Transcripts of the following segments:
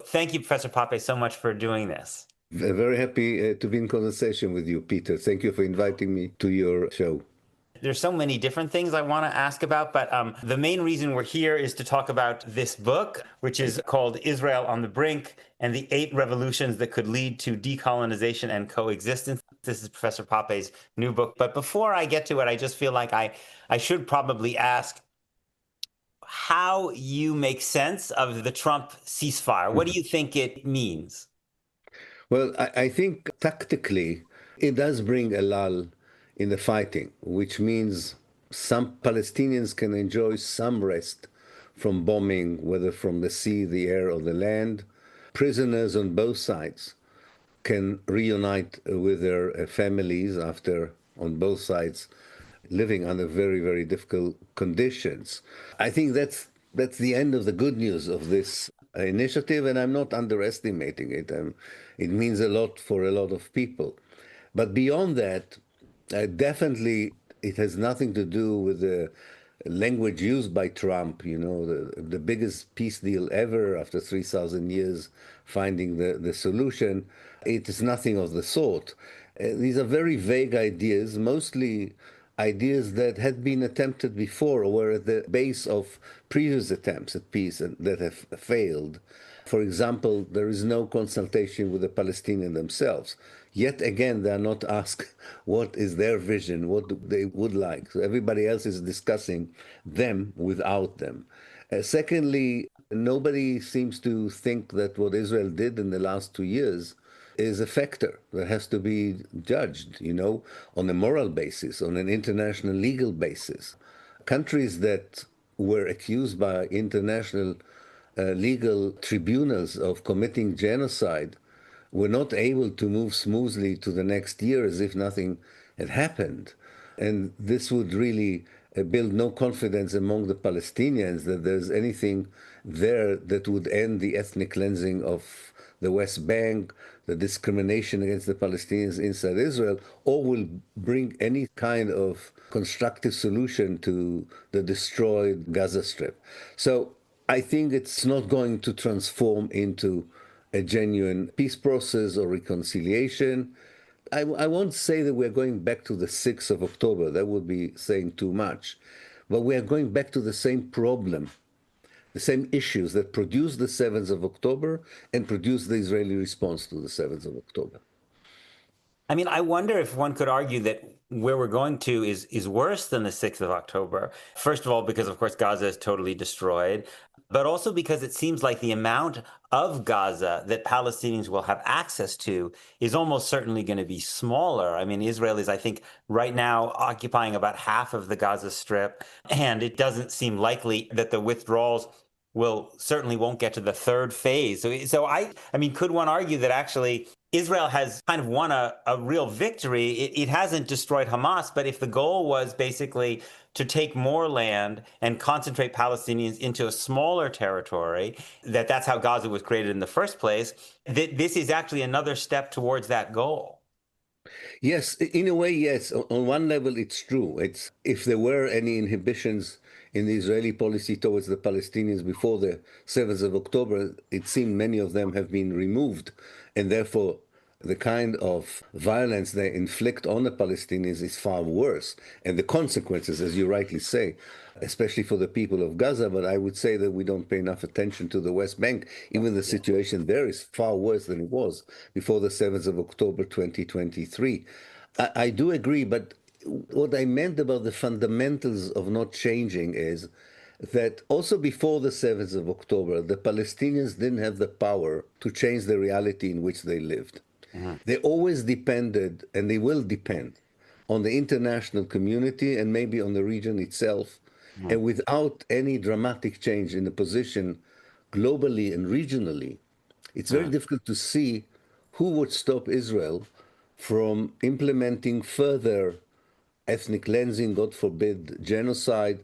Thank you, Professor Pappé, so much for doing this. Very happy to be in conversation with you, Peter. Thank you for inviting me to your show. There's so many different things I want to ask about, but the main reason we're here is to talk about this book, which is called Israel on the Brink and the 8 Revolutions That Could Lead to Decolonization and Coexistence. This is Professor Pape's new book. But before I get to it, I just feel like I should probably ask how you make sense of the Trump ceasefire. What do you think it means? Well, I think tactically it does bring a lull in the fighting, which means some Palestinians can enjoy some rest from bombing, whether from the sea, the air, or the land. Prisoners on both sides can reunite with their families after, on both sides, living under very, very difficult conditions. I think that's the end of the good news of this initiative, and I'm not underestimating it. It means a lot for a lot of people. But beyond that, definitely it has nothing to do with the language used by Trump, the biggest peace deal ever after 3,000 years, finding the solution. It is nothing of the sort. These are very vague ideas, mostly ideas that had been attempted before or were at the base of previous attempts at peace and that have failed. For example, there is no consultation with the Palestinians themselves. Yet again, they are not asked what is their vision, what they would like. So everybody else is discussing them without them. Secondly, nobody seems to think that what Israel did in the last 2 years is a factor that has to be judged, on a moral basis, on an international legal basis. Countries that were accused by international legal tribunals of committing genocide were not able to move smoothly to the next year as if nothing had happened. And this would really build no confidence among the Palestinians that there's anything there that would end the ethnic cleansing of the West Bank, the discrimination against the Palestinians inside Israel, or will bring any kind of constructive solution to the destroyed Gaza Strip. So I think it's not going to transform into a genuine peace process or reconciliation. I won't say that we're going back to the 6th of October. That would be saying too much. But we are going back to the same problem, the same issues that produced the 7th of October and produced the Israeli response to the 7th of October. I mean, I wonder if one could argue that where we're going to is worse than the 6th of October. First of all, because, of course, Gaza is totally destroyed, but also because it seems like the amount of Gaza that Palestinians will have access to is almost certainly going to be smaller. I mean, Israel is, I think, right now occupying about half of the Gaza Strip, and it doesn't seem likely that the withdrawals certainly won't get to the third phase. So I mean, could one argue that actually Israel has kind of won a real victory? It hasn't destroyed Hamas, but if the goal was basically to take more land and concentrate Palestinians into a smaller territory, that's how Gaza was created in the first place, this is actually another step towards that goal. Yes, in a way, yes. On one level, it's true. It's if there were any inhibitions in the Israeli policy towards the Palestinians before the 7th of October, it seemed many of them have been removed, and therefore the kind of violence they inflict on the Palestinians is far worse. And the consequences, as you rightly say, especially for the people of Gaza, but I would say that we don't pay enough attention to the West Bank. Even the situation there is far worse than it was before the 7th of October 2023. I do agree, but what I meant about the fundamentals of not changing is that also before the 7th of October, the Palestinians didn't have the power to change the reality in which they lived. They always depended, and they will depend, on the international community and maybe on the region itself. And without any dramatic change in the position globally and regionally, it's very difficult to see who would stop Israel from implementing further ethnic cleansing, God forbid, genocide,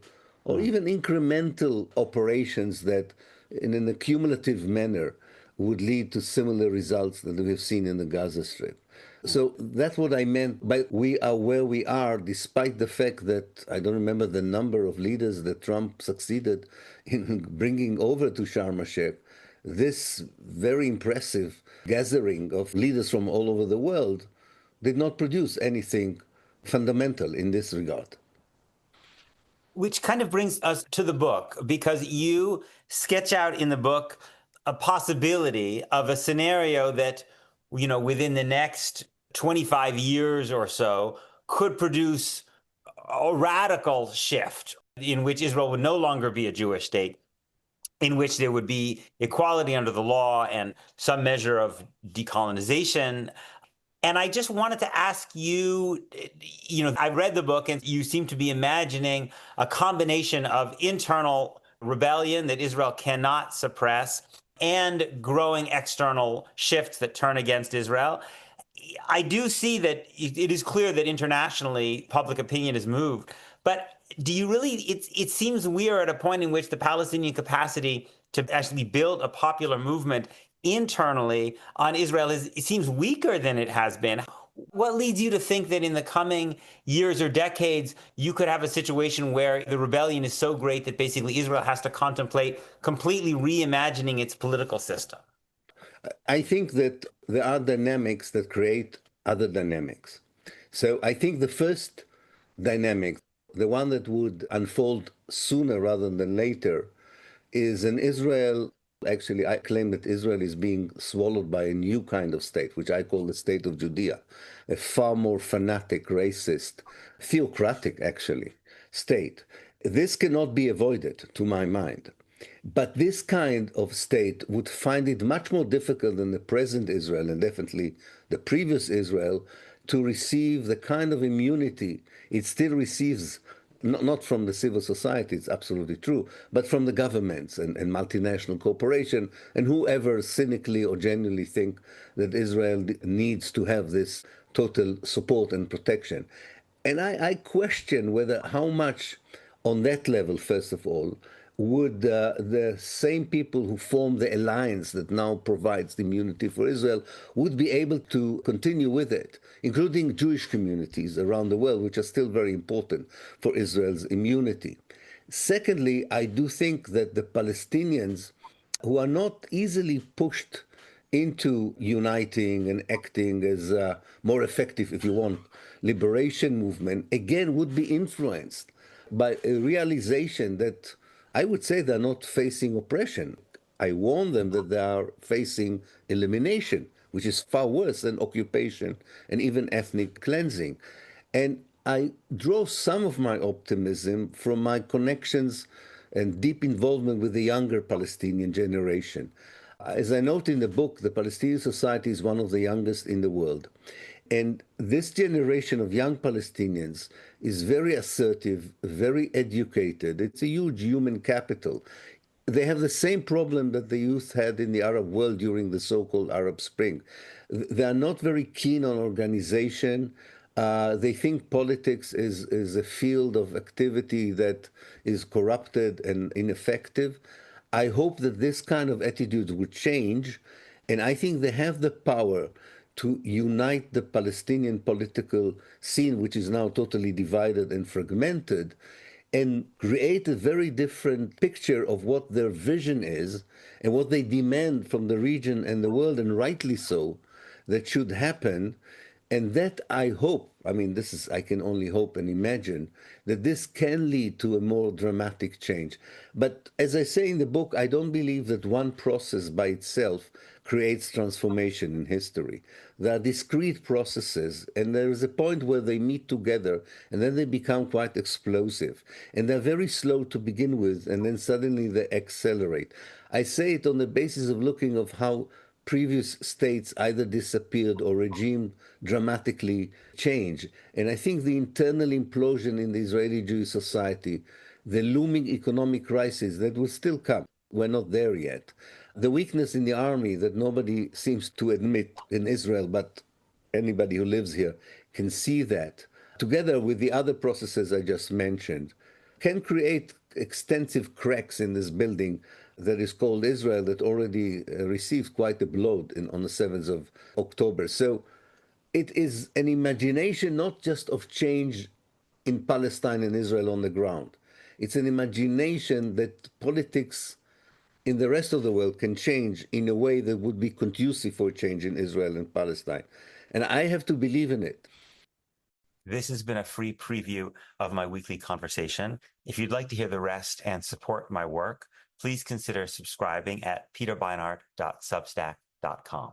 or even incremental operations that, in an accumulative manner, would lead to similar results that we've seen in the Gaza Strip. So that's what I meant by we are where we are, despite the fact that I don't remember the number of leaders that Trump succeeded in bringing over to Sharm el-Sheikh. this very impressive gathering of leaders from all over the world did not produce anything fundamental in this regard. Which kind of brings us to the book, because you sketch out in the book a possibility of a scenario that, within the next 25 years or so could produce a radical shift in which Israel would no longer be a Jewish state, in which there would be equality under the law and some measure of decolonization. And I just wanted to ask you, I read the book and you seem to be imagining a combination of internal rebellion that Israel cannot suppress and growing external shifts that turn against Israel. I do see that it is clear that internationally public opinion is moved. But do you really, it seems we are at a point in which the Palestinian capacity to actually build a popular movement internally on Israel it seems weaker than it has been. What leads you to think that in the coming years or decades, you could have a situation where the rebellion is so great that basically Israel has to contemplate completely reimagining its political system? I think that there are dynamics that create other dynamics. So I think the first dynamic, the one that would unfold sooner rather than later, is an Israel. Actually, I claim that Israel is being swallowed by a new kind of state, which I call the state of Judea, a far more fanatic, racist, theocratic, actually, state. This cannot be avoided, to my mind. But this kind of state would find it much more difficult than the present Israel, and definitely the previous Israel, to receive the kind of immunity it still receives, not from the civil society, it's absolutely true, but from the governments and multinational corporation and whoever cynically or genuinely think that Israel needs to have this total support and protection. And I question whether how much on that level, first of all, would the same people who formed the alliance that now provides the immunity for Israel would be able to continue with it, including Jewish communities around the world, which are still very important for Israel's immunity. Secondly, I do think that the Palestinians, who are not easily pushed into uniting and acting as a more effective, if you want, liberation movement, again, would be influenced by a realization that I would say they're not facing oppression. I warn them that they are facing elimination, which is far worse than occupation and even ethnic cleansing. And I draw some of my optimism from my connections and deep involvement with the younger Palestinian generation. As I note in the book, the Palestinian society is one of the youngest in the world. And this generation of young Palestinians is very assertive, very educated. It's a huge human capital. They have the same problem that the youth had in the Arab world during the so-called Arab Spring. They are not very keen on organization. They think politics is a field of activity that is corrupted and ineffective. I hope that this kind of attitude would change, and I think they have the power to unite the Palestinian political scene, which is now totally divided and fragmented, and create a very different picture of what their vision is and what they demand from the region and the world, and rightly so, that should happen. And that I hope, I mean, this is, I can only hope and imagine that this can lead to a more dramatic change. But as I say in the book, I don't believe that one process by itself creates transformation in history. There are discrete processes, and there is a point where they meet together, and then they become quite explosive. And they're very slow to begin with, and then suddenly they accelerate. I say it on the basis of looking of how previous states either disappeared or regime dramatically changed. And I think the internal implosion in the Israeli Jewish society, the looming economic crisis that will still come, we're not there yet, the weakness in the army that nobody seems to admit in Israel, but anybody who lives here can see that, together with the other processes I just mentioned, can create extensive cracks in this building that is called Israel that already received quite a blow on the 7th of October. So it is an imagination not just of change in Palestine and Israel on the ground. It's an imagination that politics in the rest of the world can change in a way that would be conducive for change in Israel and Palestine. And I have to believe in it. This has been a free preview of my weekly conversation. If you'd like to hear the rest and support my work, please consider subscribing at peterbeinart.substack.com.